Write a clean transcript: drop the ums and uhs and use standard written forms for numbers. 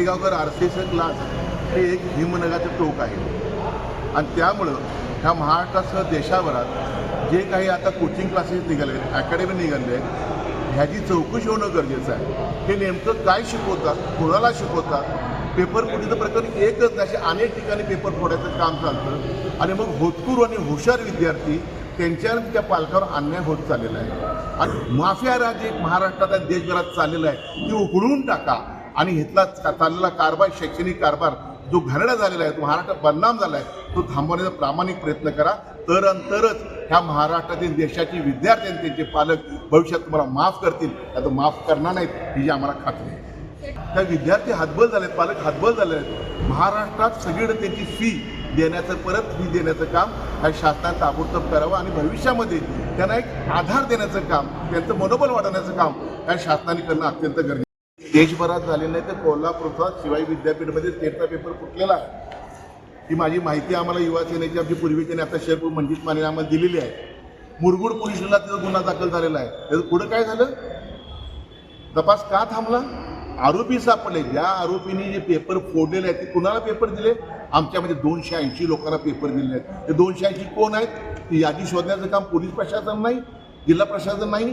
गावकर RCS class हे एक हिमनगाचं टोक आहे आणि त्यामुळं ह्या महाराष्ट्रासह देशाभरात जे काही आता कोचिंग क्लासेस निघाले, अकॅडमी निघाले, ह्याची चौकशी होणं गरजेचं आहे. हे नेमकं काय शिकवतात, कोणाला शिकवतात, पेपर फुटीचं प्रकरण एकच नाही, असे अनेक ठिकाणी पेपर फोडायचं काम चालतं आणि मग होतकरू आणि हुशार विद्यार्थी त्यांच्यावर त्या पालकावर अन्याय होत चाललेला आहे. आणि माफिया राज एक महाराष्ट्रात आणि देशभरात चाललेला आहे, ती उघडून टाका आणि इथला चाललेला कारभार, शैक्षणिक कारभार जो घाणेरडा झालेला आहे, तो महाराष्ट्रात बदनाम झाला आहे, तो थांबवण्याचा प्रामाणिक प्रयत्न करा. तरच ह्या महाराष्ट्रातील देशाची विद्यार्थी आणि त्यांचे पालक भविष्यात तुम्हाला माफ करतील, आता माफ करणार नाहीत ही जी आम्हाला खात्री आहे. त्या विद्यार्थी हातबल झाले आहेत, पालक हातबल झाले आहेत. महाराष्ट्रात सगळीकडे त्यांची फी देण्याचं, परत फी देण्याचं काम ह्या शासनानं ताबडतोब करावं आणि भविष्यामध्ये त्यांना एक आधार देण्याचं काम, त्यांचं मनोबल वाढवण्याचं काम ह्या शासनाने करणं अत्यंत गरजेचं आहे. देशभरात झालेलं नाही तर कोल्हापूरचा शिवाई विद्यापीठमध्ये स्टेटचा पेपर फुटलेला आहे. ही माझी माहिती आम्हाला युवा सेनेची आमची पूर्वीच्याने आता शेअर मंजित माने आम्हाला दिलेली आहे. मुरगुड पोलीस स्टेशनला त्याचा गुन्हा दाखल झालेला आहे. त्याचं पुढं काय झालं, तपास का थांबला? आरोपी सापडले. ज्या आरोपींनी जे पेपर फोडलेले आहेत ते कुणाला पेपर दिले? आमच्यामध्ये 280 लोकांना पेपर दिले आहेत. ते 280 कोण आहेत? ती यादी शोधण्याचं काम पोलीस प्रशासन नाही, जिल्हा प्रशासन नाही.